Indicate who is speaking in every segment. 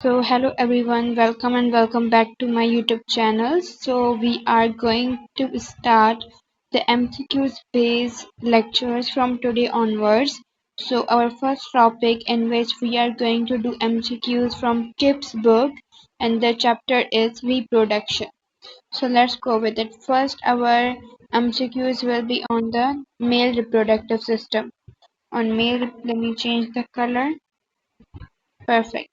Speaker 1: So hello everyone, welcome and welcome back to my YouTube channel. So we are going to start the MCQs based lectures from today onwards. So our first topic in which we are going to do MCQs from Kip's book, and the chapter is reproduction. So let's go with it. First our MCQs will be on the male reproductive system. On male, let me change the color. Perfect.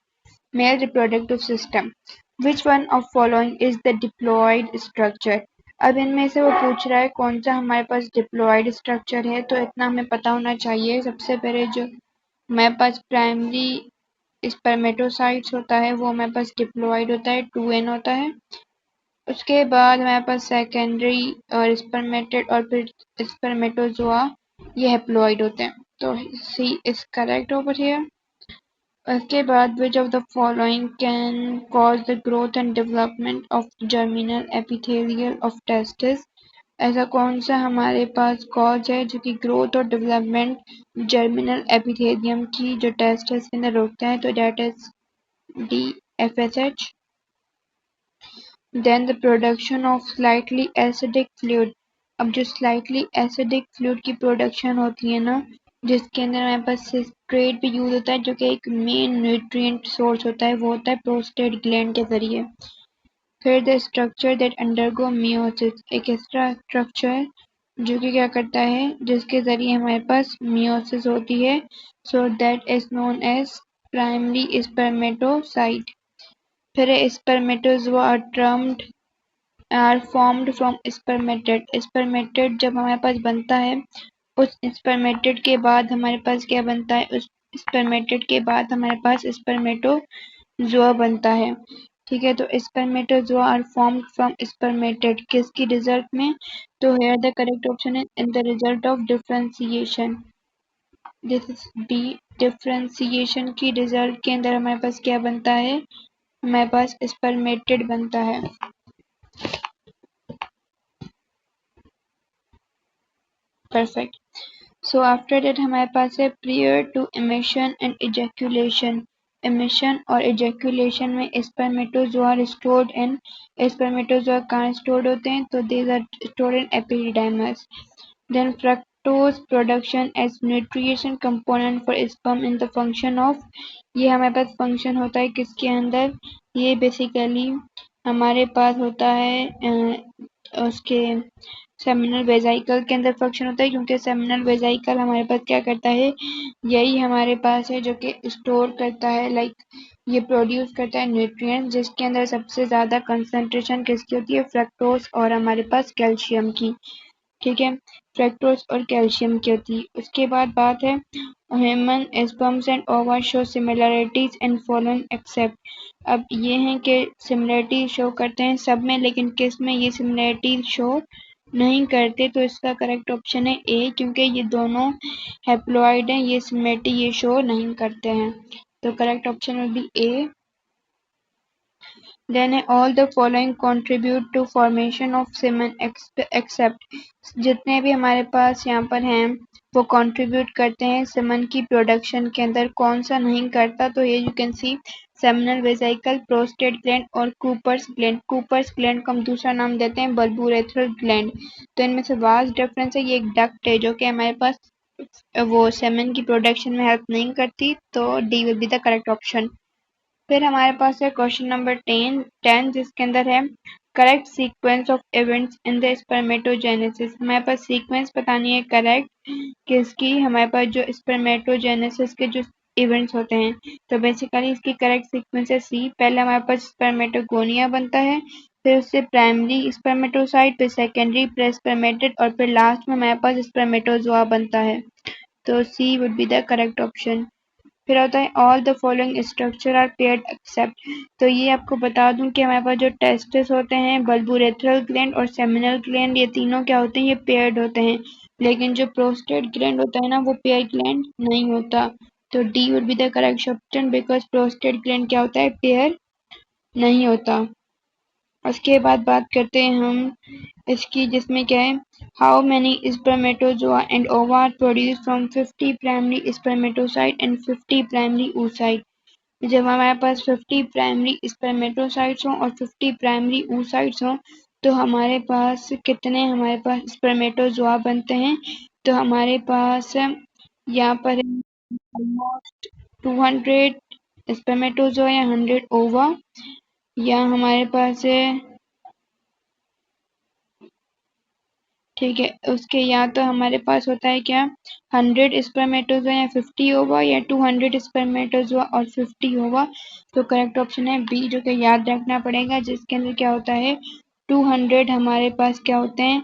Speaker 1: Male reproductive system. Which one of following is the diploid structure? अब इनमें से वो पूछ रहा है कौन सा हमारे पास डिप्लॉयड स्ट्रक्चर है, तो इतना हमें पता होना चाहिए। सबसे पहले जो हमारे पास प्राइमरी स्पर्मेटोसाइट्स होता है वो हमारे पास डिप्लॉयड होता है, 2n होता है। उसके बाद हमारे पास सेकेंडरी और स्पर्मेटेड और फिर स्पर्मेटोजोआ, ये हैप्लॉइड होते हैं। तो सी इज करेक्ट ओवर हियर। उसके बाद which of the following can cause the growth and development of germinal epithelial of testis? ऐसा कौन सा हमारे पास कॉज है जो कि ग्रोथ और डेवलपमेंट जर्मिनल एपिथेलियम की जो टेस्टिस के अंदर रोकता है, तो that is D FSH। Then the production of slightly acidic fluid। अब जो स्लाइटली एसिडिक फ्लूइड की प्रोडक्शन होती है ना, जिसके अंदर हमारे पास सिट्रेट भी यूज होता है जो कि एक मेन न्यूट्रिएंट सोर्स होता है, वो होता है प्रोस्टेट ग्लैंड के जरिए। फिर the structure that undergo meiosis, एक स्ट्रक्चर जो कि क्या करता है, जिसके जरिए हमारे पास मियोसिस होती है, so that is known as primary spermatocyte. फिर spermatozoa are formed from spermatid. Spermatid जब हमारे पास बनता है, उस स्पर्मेटेड के बाद हमारे पास क्या बनता है, उस स्पर्मेटेड के बाद हमारे पास स्पर्मेटोजोआ बनता है। ठीक है, तो spermatozoa are formed from spermatid किसकी रिजल्ट में, तो here the correct option is in the result of differentiation. This is D, differentiation की रिजल्ट के अंदर हमारे पास क्या बनता है, हमारे पास स्पर्मेटेड बनता है। परफेक्ट। सो आफ्टर दैट हमारे पास है prior to emission and ejaculation. Emission और इजैक्यूलेशन में स्पर्मेटोजोआ स्टोर्ड इन, स्पर्मेटोजोआ कहाँ स्टोर्ड होते हैं, तो these are stored in epididymis. Then fructose production as nutrition component for sperm in the function of, ये हमारे पास फंक्शन होता है किसके अंदर, ये बेसिकली हमारे पास होता है उसके सेमिनल वेजाइकल के अंदर फंक्शन होता है, क्योंकि सेमिनल वेजाइकल हमारे पास क्या करता है, यही हमारे पास है जो कि स्टोर करता है, लाइक ये प्रोड्यूस करता है न्यूट्रिएंट्स, जिसके अंदर सबसे ज्यादा कंसंट्रेशन किसकी होती है, फ्रक्टोज और हमारे पास कैल्शियम की। ठीक है, फ्रक्टोज और कैल्शियम की होती है। उसके बाद बात है ह्यूमन स्पर्म्स एंड ओवा show similarities in following except. अब ये हैं कि सिमिलरिटी शो करते हैं सब में, लेकिन किस में ये सिमिलरिटी शो नहीं करते, तो इसका करेक्ट ऑप्शन है ए, क्योंकि ये दोनों हैप्लॉइड हैं, ये सिमिलरिटी ये शो नहीं करते हैं, तो correct option will be A. Then all the following contribute to formation of semen except, जितने भी हमारे पास यहाँ पर हैं वो कंट्रीब्यूट करते हैं सेमन की प्रोडक्शन के अंदर, कौन सा नहीं करता, तो ये you can see seminal vesicle, prostate gland और कूपर्स ग्लैंड। कूपर्स ग्लैंड को हम दूसरा नाम देते हैं बल्बुरेथ्रल ग्लैंड। तो इनमें से वास्ट डिफरेंस है, ये एक डक्ट है जो कि हमारे पास वो सेमन की प्रोडक्शन में हेल्प नहीं करती, तो D will be the correct option. फिर हमारे पास है क्वेश्चन नंबर 10 जिसके अंदर है correct sequence of events in the spermatogenesis. हमारे पास सीक्वेंस बतानी है करेक्ट किसकी, हमारे पास जो स्पर्मेटोजेनेसिस के जो इवेंट्स होते हैं, तो बेसिकली इसकी करेक्ट सीक्वेंस है सी। पहले हमारे पास स्पर्मेटोगोनिया बनता है, फिर उससे प्राइमरी स्पर्मेटोसाइट, फिर सेकेंडरी प्रेस्पर्मेटेड और फिर लास्ट में हमारे पास स्पर्मेटोजोआ बनता है, तो C would be the correct option. फिर होता है all the following structure are paired except. तो ये आपको बता दूं कि हमारे पास जो टेस्टिस होते हैं, बल्बुरेथ्रल ग्लैंड और सेमिनल ग्लैंड, ये तीनों क्या होते हैं, ये पेयर्ड होते हैं, लेकिन जो प्रोस्टेट ग्लैंड होता है ना, वो पेयर ग्लैंड नहीं होता, तो D would be the correct option, because prostate gland क्या होता है, पेयर नहीं होता। उसके बाद बात करते हैं हम इसकी, जिसमें क्या है how many spermatozoa and ova are produce from 50 primary spermatocyte and 50 primary oocyte। जब हमारे पास 50 प्राइमरी स्पर्मेटोसाइट्स हों और 50 प्राइमरी oocytes हों तो हमारे पास कितने स्पर्मेटोजोआ बनते हैं। तो हमारे पास यहाँ पर ऑलमोस्ट 200 स्पर्मेटोजोआ या 100 ओवा, या हमारे पास है ठीक है। उसके या तो हमारे पास होता है क्या 100 स्पर्मेटोजोआ या 50 ओवा, या 200 स्पर्मेटोजोआ और 50 ओवा। तो करेक्ट ऑप्शन है बी, जो कि याद रखना पड़ेगा, जिसके अंदर क्या होता है 200 हमारे पास क्या होते हैं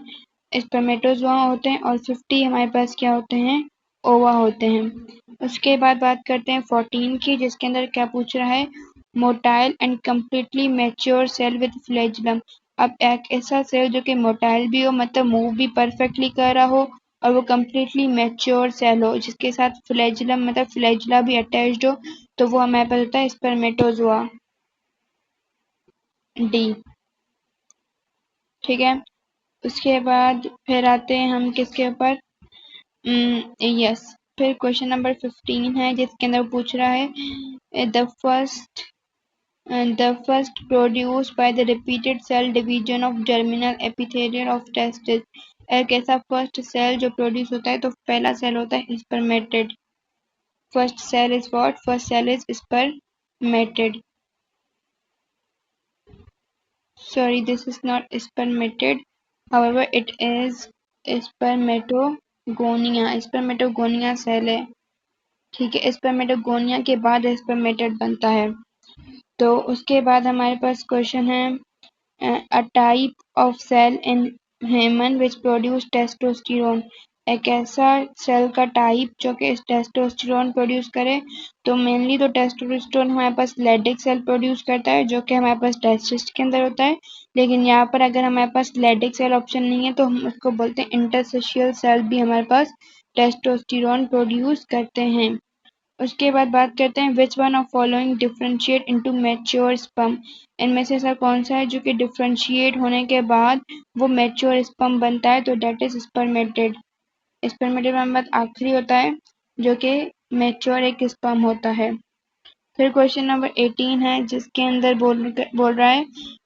Speaker 1: स्पर्मेटोजोआ होते हैं और 50 हमारे पास क्या होते हैं ओवा होते हैं। उसके बाद बात करते हैं 14 की, जिसके अंदर क्या पूछ रहा है motile and completely mature cell with flagellum. अब एक ऐसा सेल जो कि मोटाइल भी हो, मतलब मूव भी परफेक्टली कर रहा हो, और वो कम्प्लीटली मैच्योर सेल हो जिसके साथ फ्लैजुलम मतलब फ्लैजुला भी अटैच्ड हो, तो वो हमारे पास होता है स्पर्मेटोजोआ, डी। ठीक है। उसके बाद फिर आते हैं हम किसके ऊपर, यस, फिर क्वेश्चन नंबर 15 है, जिसके अंदर पूछ रहा है the first produced by the repeated cell division of germinal epithelium of testis। एक ऐसा फर्स्ट सेल जो प्रोड्यूस होता है, तो पहला सेल होता है spermatid. First cell is what, first cell is spermatid. Sorry, this is not spermated. However, it is spermatogonia। Spermatogonia cell है। ठीक है, स्पर्मेटोगोनिया के बाद स्पर्मेटेड बनता है। तो उसके बाद हमारे पास क्वेश्चन है a type of cell in hymen which produce testosterone। एक ऐसा सेल का टाइप जो कि टेस्टोस्टेरोन प्रोड्यूस करे। तो मेनली तो टेस्टोस्टेरोन हमारे पास लेडिक सेल प्रोड्यूस करता है, जो कि हमारे पास टेस्टिस के अंदर होता है। लेकिन यहाँ पर अगर हमारे पास लेडिक सेल ऑप्शन नहीं है, तो हम उसको बोलते हैं इंटरस्टिशियल सेल भी हमारे पास टेस्टोस्टेरोन प्रोड्यूस करते हैं। उसके बाद बात करते हैं which one of following differentiate into mature sperm. इनमें से ऐसा कौन सा है जो कि डिफरेंशिएट होने के बाद वो मैच्योर स्पर्म बनता है, तो डेट इज स्पर्मेटेड। स्पर्मेटेड हमारे पास आखिरी होता है जो कि मैच्योर एक स्पर्म होता है। फिर क्वेश्चन नंबर 18 है, जिसके अंदर बोल रहा है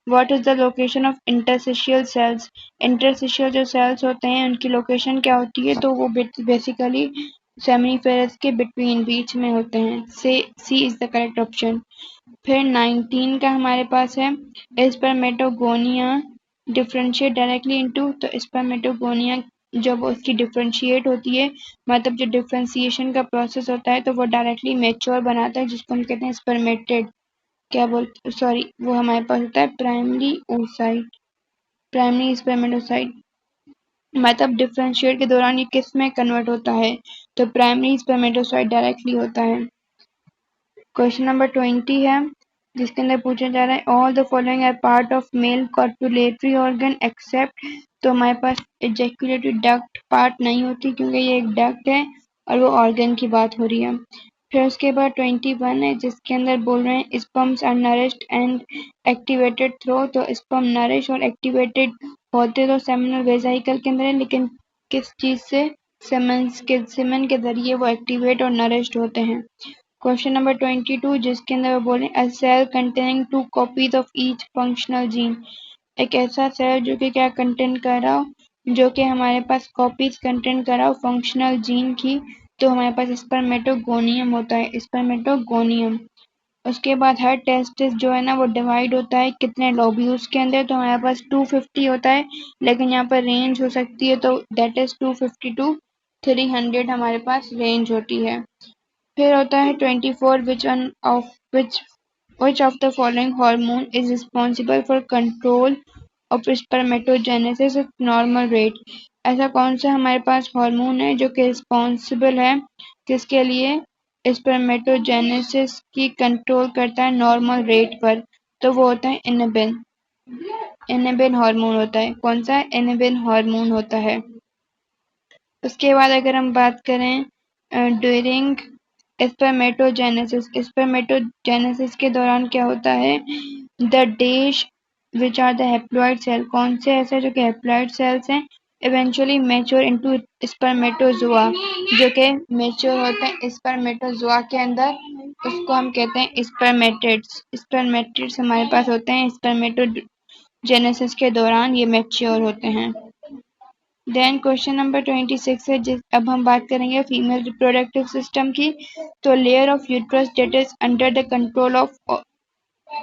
Speaker 1: what is the location of interstitial cells. Interstitial जो सेल्स होते हैं उनकी लोकेशन क्या होती है, तो वो बेसिकली सेमिनिफेरस के बिटवीन बीच में होते हैं। सी इज द करेक्ट ऑप्शन। फिर 19 का हमारे पास है स्पर्मेटोगोनिया डिफरेंशिएट डायरेक्टली इनटू। तो स्पर्मेटोगोनिया जब उसकी डिफरेंशिएट होती है, मतलब जो डिफरेंशिएशन का प्रोसेस होता है, तो वो डायरेक्टली मैच्योर बनाता है, जिसको हम कहते हैं स्पर्मेटेड। क्या बोलते, सॉरी, वो हमारे पास होता है प्राइमरी oocyte, प्राइमरी स्पर्मेटोसाइट। मतलब डिफरेंशिएट के दौरान ये किस में कन्वर्ट होता है, तो प्राइमरी स्पर्मेटोसाइट डायरेक्टली होता है। क्वेश्चन नंबर 20 है, जिसके अंदर पूछा जा रहा है all the following are part of male copulatory organ except. तो हमारे पास एजेकुलेटरी डक्ट पार्ट नहीं होती, क्योंकि ये एक डक्ट है और वो ऑर्गन की बात हो रही है। फिर उसके बाद 21 है, जिसके अंदर बोल रहे हैं sperms are nourished and activated through. तो स्पर्म नरिश और एक्टिवेटेड होते तो सेमिनल वेसिकल के अंदर है, लेकिन किस चीज से, सेमन के जरिए वो एक्टिवेट और नरिश्ड होते हैं। क्वेश्चन नंबर 22, जिसके अंदर वो बोल रहे हैं a cell containing 2 copies of each functional gene. एक ऐसा सेल जो कि क्या कंटेन कर रहा हो, जो कि हमारे पास कॉपीज कंटेन कर रहा हो फंक्शनल जीन की, तो हमारे पास स्पर्मेटोगोनियम होता है, स्पर्मेटोगोनियम। उसके बाद हर टेस्टिस जो है ना वो डिवाइड होता है कितने लोब्यूल्स के अंदर, तो हमारे पास 250 होता है, लेकिन यहाँ पर रेंज हो सकती है, तो दैट इज 250 टू 300 हमारे पास रेंज होती है। फिर होता है 24 which of the following hormone is responsible for control of spermatogenesis at normal rate। ऐसा कौन सा हमारे पास हार्मोन है जो कि रिस्पॉन्सिबल है किसके लिए स्पर्मेटोजेनेसिस की कंट्रोल करता है नॉर्मल रेट पर, तो वो होता है इनिबिन। इनिबिन हार्मोन होता है, कौन सा इनिबिन हार्मोन होता है। उसके बाद अगर हम बात करें ड्यूरिंग स्पर्मेटोजेनेसिस के दौरान क्या होता है the dash which are the haploid cell. कौन से ऐसे जो कि हैप्लॉइड सेल्स हैं eventually mature into spermatozoa, जो कि मेच्योर होते हैं स्पर्मेटोजोआ के अंदर, उसको हम कहते हैं स्पर्मेटिड्स। स्पर्मेटिड्स हमारे पास होते हैं स्पर्मेटोजेनेसिस के दौरान, ये मेच्योर होते हैं। देन क्वेश्चन नंबर 26 है, अब हम बात करेंगे फीमेल रिप्रोडक्टिव सिस्टम की। तो layer of uterus that is under the control of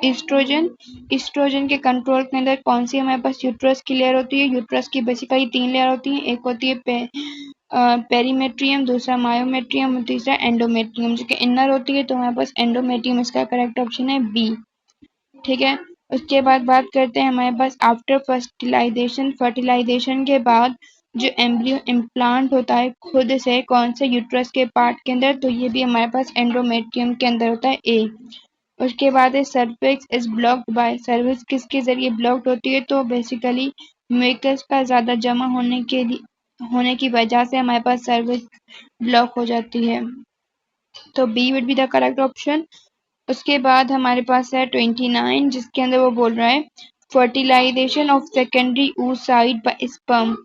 Speaker 1: oestrogen. Oestrogen के कंट्रोल के अंदर कौन सी हमारे पास यूट्रस की लेयर होती है? यूट्रस की बेसिकली 3 लेयर होती हैं, एक होती है पेरीमेट्रियम, दूसरा मायोमेट्रियम और तीसरा एंडोमेट्रियम, जो कि इनर होती है। तो हमारे पास एंडोमेट्रियम इसका करेक्ट ऑप्शन है बी। ठीक है, उसके बाद बात करते हैं हमारे पास आफ्टर फर्टिलाइजेशन। फर्टिलाइजेशन के बाद जो एम्ब्रियो इम्प्लांट होता है खुद से कौन से यूट्रस के पार्ट के अंदर? तो ये भी हमारे पास एंडोमेट्रियम के अंदर होता है, ए। उसके बाद है cervix is blocked by. Cervix किसके जरिए ब्लॉक्ड होती है? तो बेसिकली म्यूकस का ज्यादा जमा होने की वजह से हमारे पास सर्विक्स ब्लॉक हो जाती है। तो B would be the correct option. उसके बाद हमारे पास है 29, जिसके अंदर वो बोल रहा है fertilization of secondary oocyte by sperm.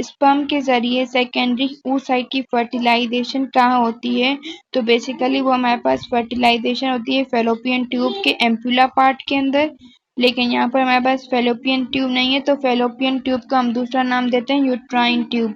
Speaker 1: Sperm के जरिए सेकेंडरी oocyte की फर्टिलाइजेशन कहाँ होती है? तो बेसिकली वो हमारे पास फर्टिलाइजेशन होती है फेलोपियन ट्यूब के एम्पुला पार्ट के अंदर। लेकिन यहाँ पर हमारे पास फेलोपियन ट्यूब नहीं है, तो फेलोपियन ट्यूब का हम दूसरा नाम देते हैं यूट्राइन ट्यूब।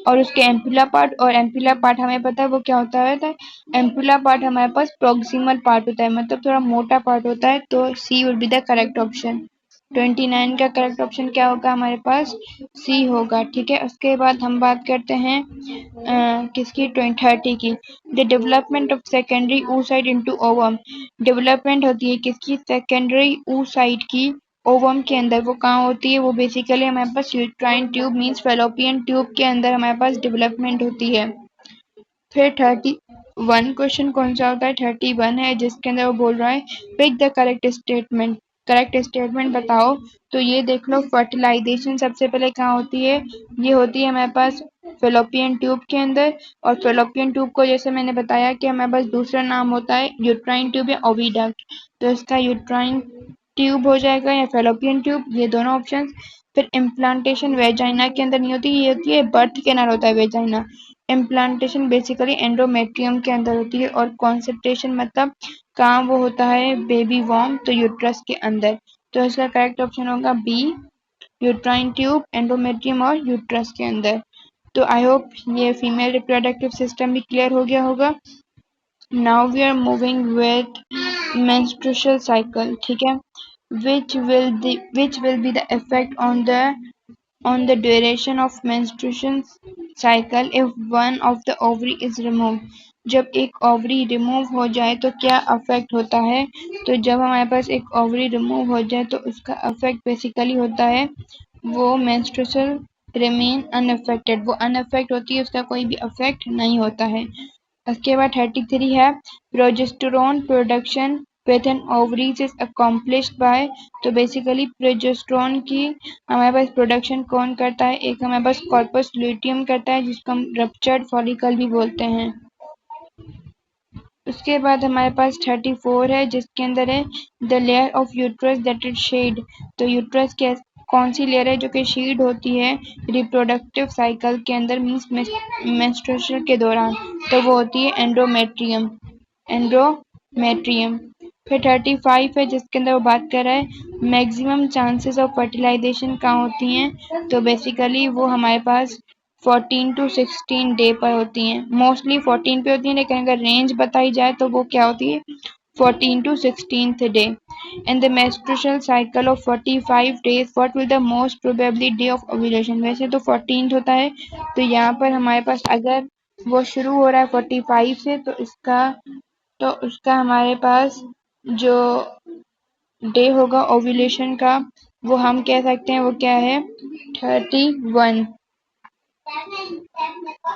Speaker 1: और उसके एम्पुला पार्ट, और एम्पुला पार्ट हमें पता है वो क्या होता है। एम्पुला पार्ट हमारे पास प्रोक्सिमल पार्ट होता है, मतलब थोड़ा मोटा पार्ट होता है। तो C would be the correct option. 29 का करेक्ट ऑप्शन क्या होगा हमारे पास? सी होगा। ठीक है, उसके बाद हम बात करते हैं किसकी? 30 की। The development of secondary oocyte into ovum. Development होती है किसकी? सेकेंडरी oocyte की ओवम के अंदर। वो कहाँ होती है? वो बेसिकली हमारे पास uterine tube means fallopian tube के अंदर हमारे पास डेवलपमेंट होती है। फिर 31 क्वेश्चन कौन सा होता है? 31 है, जिसके अंदर वो बोल रहा है pick the correct statement. Correct statement बताओ। तो ये देख लो, फर्टिलाइजेशन सबसे पहले कहाँ होती है? ये होती है हमारे पास फेलोपियन ट्यूब के अंदर। और फेलोपियन ट्यूब को जैसे मैंने बताया कि हमारे पास दूसरा नाम होता है यूट्राइन ट्यूब या ओविडक्ट। तो इसका यूट्राइन ट्यूब हो जाएगा या फेलोपियन ट्यूब, ये दोनों ऑप्शन। फिर इम्प्लांटेशन वेजाइना के अंदर नहीं होती, ये होती है बर्थ के अंदर होता है वेजाइना। इम्प्लांटेशन बेसिकली एंडोमेट्रियम के अंदर होती है। और कॉन्सेंट्रेशन मतलब कहाँ वो होता है? बेबी वॉर्म, तो यूट्रस के अंदर। तो इसका करेक्ट ऑप्शन होगा बी, यूट्राइन ट्यूब, एंडोमेट्रियम और यूट्रस के अंदर। तो आई होप ये फीमेल रिप्रोडक्टिव सिस्टम भी क्लियर हो गया होगा। Now we are moving with menstrual cycle। ठीक है, which will be the effect on the duration of menstruation cycle if one of the ovary is removed। जब एक ovary remove हो जाए तो क्या अफेक्ट होता है? तो जब हमारे पास एक ओवरी रिमूव हो जाए तो उसका अफेक्ट बेसिकली होता है वो मेंस्ट्रुअल रिमेन अनअफेक्टेड। वो अनअफेक्ट होती है, उसका कोई भी अफेक्ट नहीं होता है। उसके बाद 33 है progesterone production with an ovaries is accomplished by. तो बेसिकली प्रोजेस्टेरोन की हमारे पास प्रोडक्शन कौन करता है? एक हमारे पास कॉर्पस ल्यूटियम करता है, जिसको हम रप्चर्ड फॉलिकल भी बोलते हैं। उसके बाद हमारे पास 34 है, जिसके अंदर है the layer of uterus that is shed. तो यूट्रस के कौन सी लेयर है जो कि शीड होती है रिप्रोडक्टिव साइकिल के अंदर मीन्स मेंस्ट्रुएशन के दौरान? तो वो होती है एंडोमेट्रियम। एंडोमेट्रियम। फिर 35 है, जिसके अंदर वो बात कर रहा है मैक्सिमम चांसेस ऑफ फर्टिलाइजेशन कहाँ होती हैं? तो बेसिकली वो हमारे पास 14 to 16 डे पर होती हैं। मोस्टली 14 पे होती हैं, लेकिन अगर रेंज बताई जाए तो वो क्या होती है? 14 to 16th day। In the menstrual cycle of 45 days, what will the most probably day of ovulation? वैसे तो 14th होता है, तो यहाँ पर हमारे पास अगर वो शुरू हो रहा है 45 से, तो उसका हमारे पास जो डे होगा ओव्यूलेशन का, वो हम कह सकते हैं वो क्या है?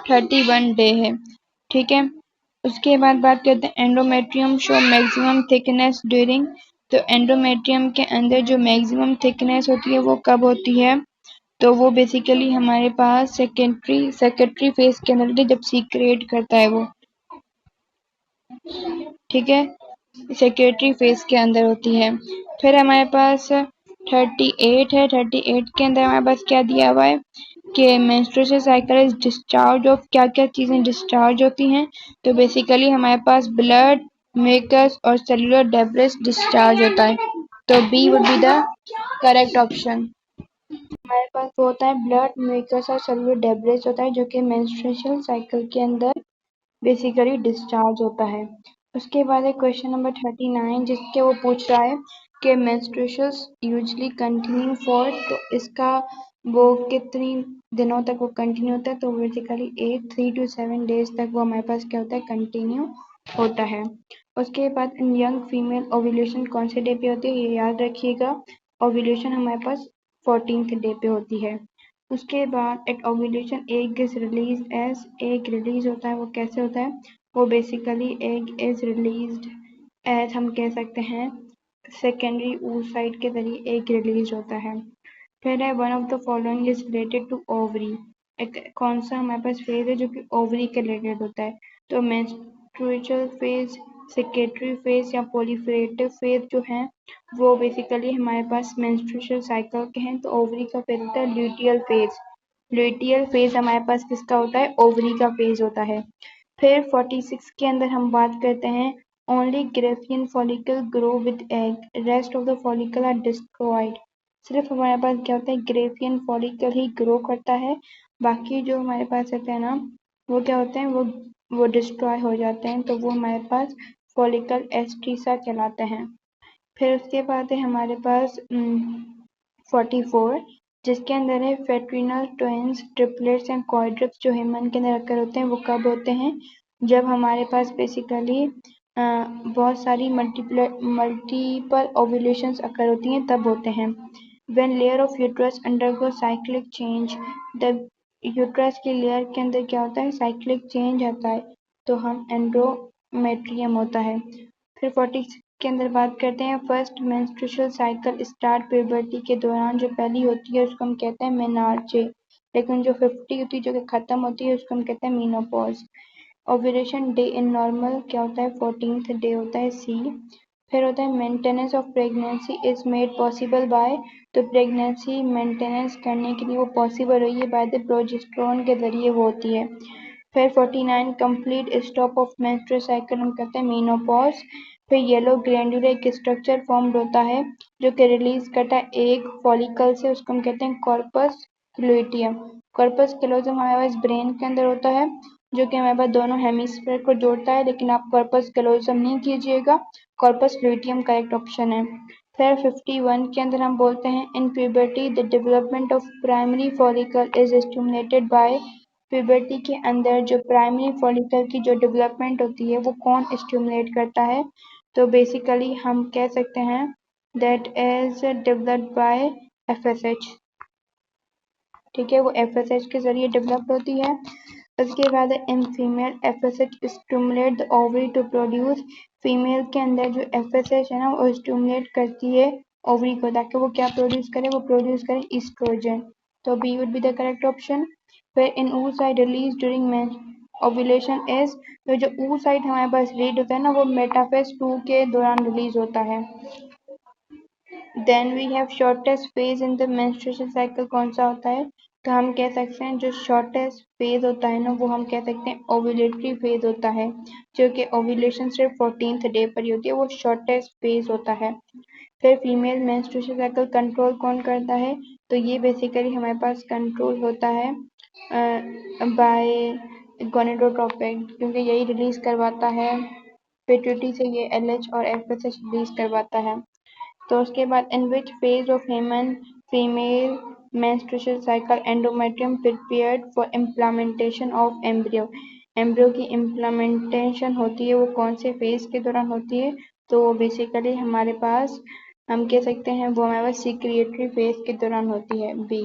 Speaker 1: 31 डे है। ठीक है, उसके बाद बात करते हैं endometrium show maximum thickness during. तो एंडोमेट्रियम के अंदर जो मैक्सिमम थिकनेस होती है वो कब होती है? तो वो बेसिकली हमारे पास सेक्रेटरी फेज के अंदर जब सीक्रेट करता है वो। ठीक है, सेक्रेटरी फेज के अंदर होती है। फिर हमारे पास 38 है, 38 के अंदर हमारे पास क्या दिया हुआ है? कि menstrual cycle is discharge of क्या क्या चीज़ें डिस्चार्ज होती हैं। तो बेसिकली हमारे पास ब्लड, म्यूकस और सेलुलर डेब्रिस डिस्चार्ज होता है। तो B would be the correct option. हमारे पास वो होता है ब्लड, म्यूकस और सेलुलर डेब्रिस होता है जो कि मेंस्ट्रुअल साइकिल के अंदर बेसिकली डिस्चार्ज होता है। उसके बाद है क्वेश्चन नंबर 39 जिसके वो पूछ रहा है कि मेंस्ट्रुएशंस यूजुअली कंटिन्यू फॉर, तो इसका वो कितनी दिनों तक वो कंटिन्यू होता है। तो बेसिकली 3 to 7 days तक वो हमारे पास क्या होता है, कंटिन्यू होता है। उसके बाद यंग फीमेल ओव्यूलेशन कौन से डे पे होती है, ये याद रखिएगा। ओव्यूलेशन हमारे पास 14th डे पे होती है। उसके बाद at ovulation egg is release as, egg release होता है वो कैसे होता है, वो basically egg is released as हम कह सकते हैं सेकेंडरी oocyte के जरिए एग रिलीज होता है। फिर है one of the following is related to ovary, एक कौन सा हमारे पास फेज है जो कि ओवरी के रिलेटेड होता है। तो मेंस्ट्रुअल फेज, सेक्रेटरी फेज या प्रोलिफरेटिव फेज जो है वो बेसिकली हमारे पास मेंस्ट्रुअल साइकिल के हैं। तो ओवरी का फेज होता है ल्यूटियल फेज। ल्यूटियल फेज हमारे पास किसका होता है, ओवरी का फेज होता है। फिर 46 के अंदर हम बात करते हैं only Graafian follicle grow with egg, rest of the follicle are destroyed. सिर्फ हमारे पास क्या होता है, ग्रेफियन फॉलिकल ही ग्रो करता है, बाकी जो हमारे पास रहते हैं ना वो क्या होते हैं, वो डिस्ट्रॉय हो जाते हैं। तो वो हमारे पास फॉलिकल एस्ट्रीसा कहलाते हैं। फिर उसके बाद है हमारे पास 44 जिसके अंदर है फेट्रिनल ट्विंस, ट्रिपलेट्स एंड क्वाड्रप्स जो ह्यूमन के अंदर अकर होते हैं वो कब होते हैं, जब हमारे पास बेसिकली बहुत सारी मल्टीपल ओव्यूलेशंस अकर होती हैं तब होते हैं। When layer of uterus undergo cyclic change, the uterus की लेयर के अंदर क्या होता है, साइक्लिक चेंज आता है, तो हम एंडोमेट्रियम होता है। फिर 46 के अंदर बात करते हैं first menstrual cycle start puberty के दौरान जो पहली होती है उसको हम कहते हैं मेनार्चे, लेकिन जो 50 होती है जो कि खत्म होती है उसको हम कहते हैं menopause. Ovulation day in normal क्या होता है, 14th डे होता है सी। फिर होता है maintenance of pregnancy is made possible by, तो प्रेगनेंसी मेंटेनेंस करने के लिए वो पॉसिबल हुई है बाय द प्रोजेस्टेरोन के जरिए वो होती है। फिर 49 complete stop of menstrual cycle हम कहते हैं मेनोपॉज। फिर येलो ग्लैंडुलर एक स्ट्रक्चर फॉर्म्ड होता है जो कि रिलीज करता है एक फॉलिकल से, उसको हम कहते हैं कॉर्पस क्लूटियम। कॉर्पस क्लोजम हमारे पास ब्रेन के अंदर होता है जो कि हमारे पास दोनों हेमिस्फीयर को जोड़ता है, लेकिन आप कॉर्पस क्लोजम नहीं कीजिएगा, कॉर्पस क्लूटियम करेक्ट ऑप्शन है। फिर 51 के अंदर हम बोलते हैं in puberty the development of primary follicle is stimulated by, puberty के अंदर जो प्राइमरी फॉलिकल की जो डेवलपमेंट होती है वो कौन स्टिमुलेट करता है, तो बेसिकली हम कह सकते हैं that is developed by FSH. ठीक है, वो एफएसएच के जरिए डेवलप होती है। उसके बाद in female FSH stimulate the ovary to produce, female के अंदर जो एफएसएच है ना वो स्टिमुलेट करती है ओवरी को ताकि वो क्या प्रोड्यूस करे, वो प्रोड्यूस करे ईस्ट्रोजन। तो B would be the correct option. फिर in oocyte release during ovulation is, तो जो oocyte हमारे पास रीड होता है ना वो मेटाफेज 2 के दौरान रिलीज होता है। Then we have shortest phase in the menstruation cycle कौन सा होता है, तो हम कह सकते हैं जो शॉर्टेस्ट फेज होता है ना वो हम कह सकते हैं ओव्यूलेटरी फेज होता है, जो कि ओव्यूलेशन सिर्फ 14th डे पर ही होती है, वो शॉर्टेस्ट फेज होता है। फिर फीमेल मेंस्ट्रुएशन साइकिल कंट्रोल कौन करता है, तो ये बेसिकली हमारे पास कंट्रोल होता है बाय गोनेडोट्रोपिन, क्योंकि यही रिलीज करवाता है पिट्यूटरी से, ये एलएच और एफएसएच रिलीज करवाता है। तो उसके बाद in which phase of human female menstrual cycle endometrium prepared for implantation of embryo, embryo की इम्प्लांटेशन होती है वो कौन से फेज के दौरान होती है, तो वो बेसिकली हमारे पास हम कह सकते हैं वो हमारे पास सिक्रिएटरी फेज के दौरान होती है, बी।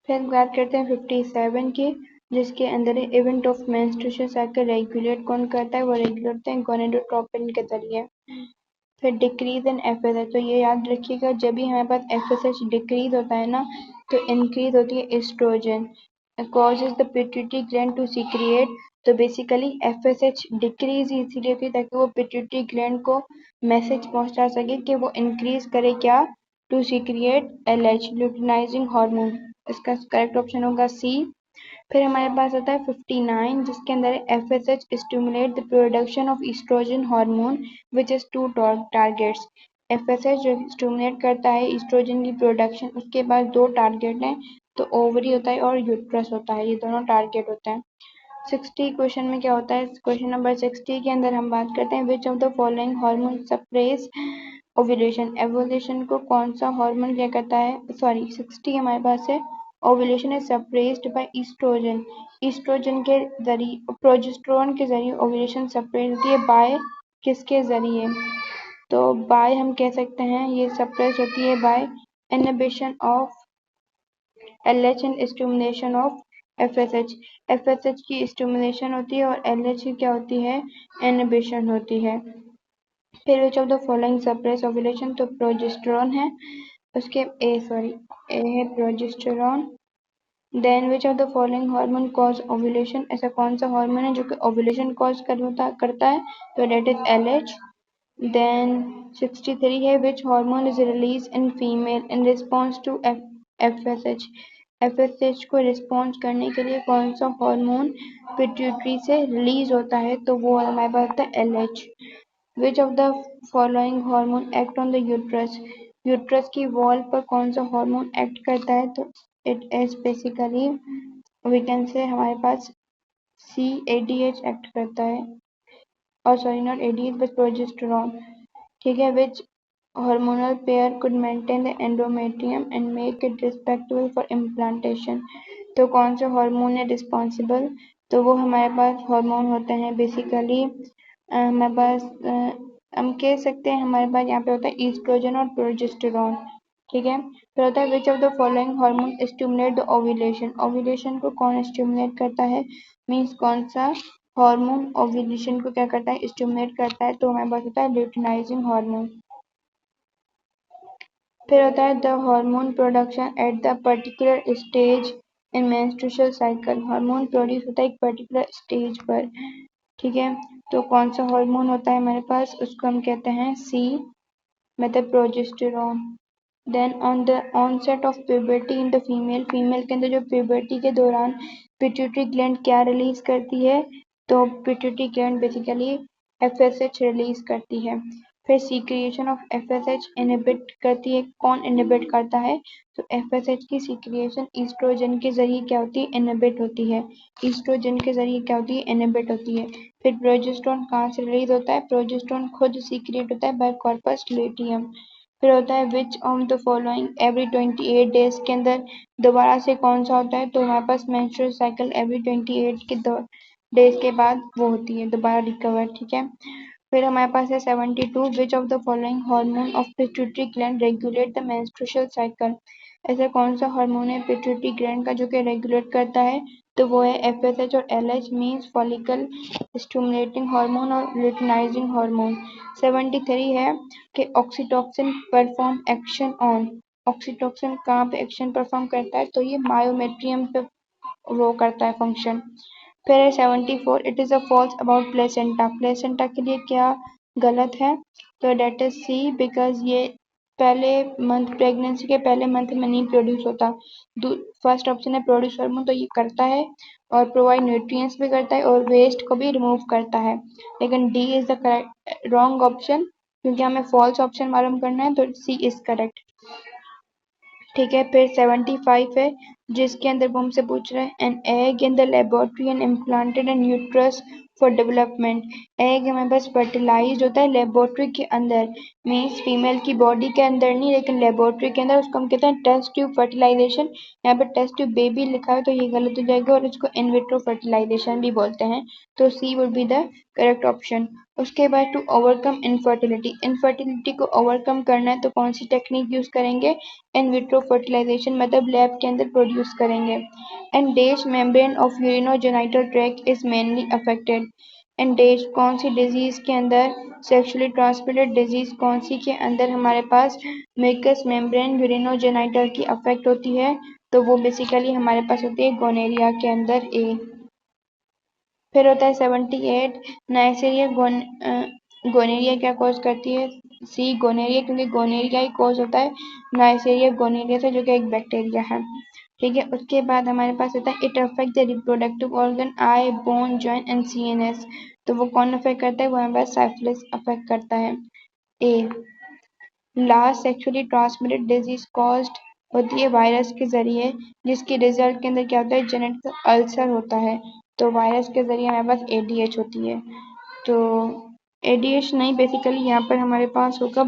Speaker 1: फिर बात करते हैं 57 की जिसके अंदर event of menstrual cycle regulate कौन करता है, वो रेगुलेट होते हैं गोनेडोट्रोपिन के जरिए। फिर डिक्रीज इन एफएसएच, तो ये याद रखिएगा जब भी हमारे पास एफएसएच डिक्रीज होता है ना तो इंक्रीज होती है estrogen, causes the pituitary gland to secrete, तो बेसिकली एफएसएच डिक्रीज इसीलिए होती है ताकि वो पिट्यूटरी ग्लैंड को मैसेज पहुंचा सके कि वो इंक्रीज करे क्या, टू सीक्रिएट एलएच लुटिनाइजिंग हार्मोन, इसका करेक्ट ऑप्शन होगा सी। फिर हमारे पास आता है 59 जिसके अंदर FSH stimulate the production of oestrogen hormone which is to targets. FSH जो स्टिमुलेट करता है ईस्ट्रोजन की प्रोडक्शन, उसके पास दो टारगेट हैं, तो ओवरी होता है और यूट्रस होता है, ये दोनों टारगेट होते हैं। 60 क्वेश्चन में क्या होता है, क्वेश्चन नंबर 60 के अंदर हम बात करते हैं विच of the following hormone suppress ovulation. Evolution को कौन सा हार्मोन क्या करता है, सॉरी 60 हमारे पास है ovulation is suppressed by estrogen. Oestrogen के जरिए, प्रोजेस्टेरोन के जरिए ओव्यूलेशन सप्रेस होती है बाय किसके जरिए, तो बाय हम कह सकते हैं ये सप्रेस होती है by inhibition of LH and stimulation of FSH। FSH की स्टिमुलेशन होती है और LH की क्या होती है, इनहिबिशन होती है। फिर which of the following suppress ovulation, तो प्रोजेस्टेरोन है, उसके ए है progesterone. Then which of the following hormone cause ovulation, ऐसा कौन सा हार्मोन है जो कि ओव्यूलेशन कॉज करता है, तो डेट इज LH। देन 63 है which hormone is release in female in response to FSH। FSH को रिस्पॉन्स करने के लिए कौन सा हार्मोन पिट्यूटरी से रिलीज होता है, तो वो हमारे पास होता है LH। Which of the following hormone act on the uterus, uterus की वॉल पर कौन सा हार्मोन एक्ट करता है, तो it is basically we can say हमारे पास ADH एक्ट करता है, और sorry not ADH but progesterone, ठीक है। विच hormonal pair could maintain the endometrium and make it respectable for implantation, तो कौन से हार्मोन है रिस्पॉन्सिबल, तो वो हमारे पास हार्मोन होते हैं बेसिकली हमारे पास हम कह सकते हैं हमारे पास यहाँ पे होता है ईस्ट्रोजन और प्रोजेस्टेरोन, ठीक है। फिर होता है विच of the following hormone stimulate the ovulation, ovulation को कौन स्टिमुलेट करता है, मीन्स कौन सा हार्मोन ओव्यूलेशन को क्या करता है, स्टिमुलेट करता है, तो हमारे पास होता है ल्यूटिनाइजिंग हार्मोन। फिर होता है the hormone production at the particular stage in menstrual cycle, hormone produce होता है एक पर्टिकुलर स्टेज पर, ठीक है। तो कौन सा हार्मोन होता है हमारे पास, उसको हम कहते हैं सी, मतलब progesterone. Then on the onset of puberty in the female, female के अंदर जो प्यूबर्टी के दौरान पिट्यूटरी ग्लैंड क्या रिलीज करती है, तो pituitary gland basically FSH release करती है। फिर सीक्रिएशन ऑफ FSH इनहिबिट करती है, कौन इनहिबिट करता है, तो FSH की सीक्रिएशन ईस्ट्रोजन के जरिए क्या होती है, इनहिबिट होती है, ईस्ट्रोजन के जरिए क्या होती है, इनहिबिट होती है। फिर प्रोजेस्टेरोन कहाँ से रिलीज होता है, प्रोजेस्टेरोन खुद सीक्रिएट होता है बाय कॉर्पस ल्यूटियम। फिर होता है विच of the following every 28 days के अंदर दोबारा से कौन सा होता है, तो हमारे पास मेंस्ट्रुअल साइकिल एवरी 28 के डेज के बाद वो होती है दोबारा रिकवर, ठीक है। फिर हमारे पास है 72 विच of the following hormone of pituitary gland regulate the menstrual cycle, ऐसा कौन सा हार्मोन है पिट्यूटरी ग्लैंड का जो कि रेगुलेट करता है, तो वो है FSH और LH means follicle stimulating hormone और ल्यूटिनाइजिंग हार्मोन। 73 है कि oxytocin perform action on, oxytocin कहाँ पे एक्शन परफॉर्म करता है, तो ये मायोमेट्रियम पे वो करता है फंक्शन। फिर है 74 it is a false about placenta, placenta के लिए क्या गलत है, तो डेट इज सी बिकॉज ये पहले मंथ, प्रेगनेंसी के पहले मंथ में नहीं प्रोड्यूस होता। फर्स्ट ऑप्शन है प्रोड्यूस हार्मोन, तो ये करता है और प्रोवाइड न्यूट्रिएंट्स भी करता है और वेस्ट को भी रिमूव करता है, लेकिन D is the correct wrong option, क्योंकि हमें फॉल्स ऑप्शन मालूम करना है, तो सी इज करेक्ट, ठीक है। फिर 75 है जिसके अंदर वो हमसे पूछ रहा है an egg in the laboratory and implanted in uterus for development, egg हमारे पास फर्टिलाइज होता है लेबोरेटरी के अंदर, मीन्स फीमेल की बॉडी के अंदर नहीं लेकिन लेबोरेटरी के अंदर, उसको हम कहते हैं टेस्ट ट्यूब फर्टिलाइजेशन। यहाँ पे टेस्ट ट्यूब बेबी लिखा है तो ये गलत हो जाएगा, और इसको इन विट्रो फर्टिलाइजेशन भी बोलते हैं, तो C would be the correct option. उसके बाद टू ओवरकम इनफर्टिलिटी, इनफर्टिलिटी को ओवरकम करना है तो कौन सी टेक्निक यूज करेंगे, इन विट्रो फर्टिलाइजेशन, मतलब लैब के अंदर प्रोड्यूस करेंगे। And dash membrane of urinogenital tract is mainly affected, and dash कौन सी डिजीज के अंदर, सेक्सुअली ट्रांसमिटेड डिजीज कौन सी के अंदर हमारे पास म्यूकस मेम्ब्रेन यूरिनोजेनिटल की अफेक्ट होती है, तो वो बेसिकली हमारे पास होती है गोनेरिया के अंदर ए। फिर होता है 78 नाइसेरिया गोनेरिया क्या कॉज करती है, सी गोनेरिया, क्योंकि गोनेरिया ही कॉज होता है नाइसेरिया गोनेरिया से जो कि एक बैक्टीरिया है। ठीक है। उसके बाद हमारे पास आता है it affect the reproductive organ I bone joint and CNS। तो वो कौन अफेक्ट करता है? वो हमारे पास साइफिलिस अफेक्ट करता है। A last sexually transmitted disease caused होती है वायरस के जरिए, जिसके रिजल्ट के अंदर क्या होता है? जेनेटिक अल्सर होता है। तो वायरस के जरिए हमारे पास ADH होती है। तो ADH नहीं, बेसिकली यहाँ पर हमारे पास होगा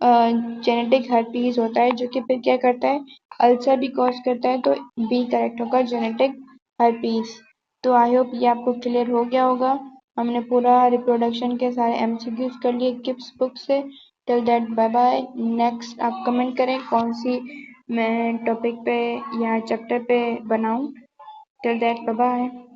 Speaker 1: जेनेटिक हर्पीज होता है, जो कि फिर क्या करता है? अल्सर भी कॉज करता है। तो बी करेक्ट होगा, जेनेटिक हर्पीज। तो आई होप ये आपको क्लियर हो गया होगा। हमने पूरा रिप्रोडक्शन के सारे MCQs कर लिए किप्स बुक से। Till that bye bye. Next आप कमेंट करें कौन सी मैं टॉपिक पे या चैप्टर पे बनाऊं। Till that bye bye.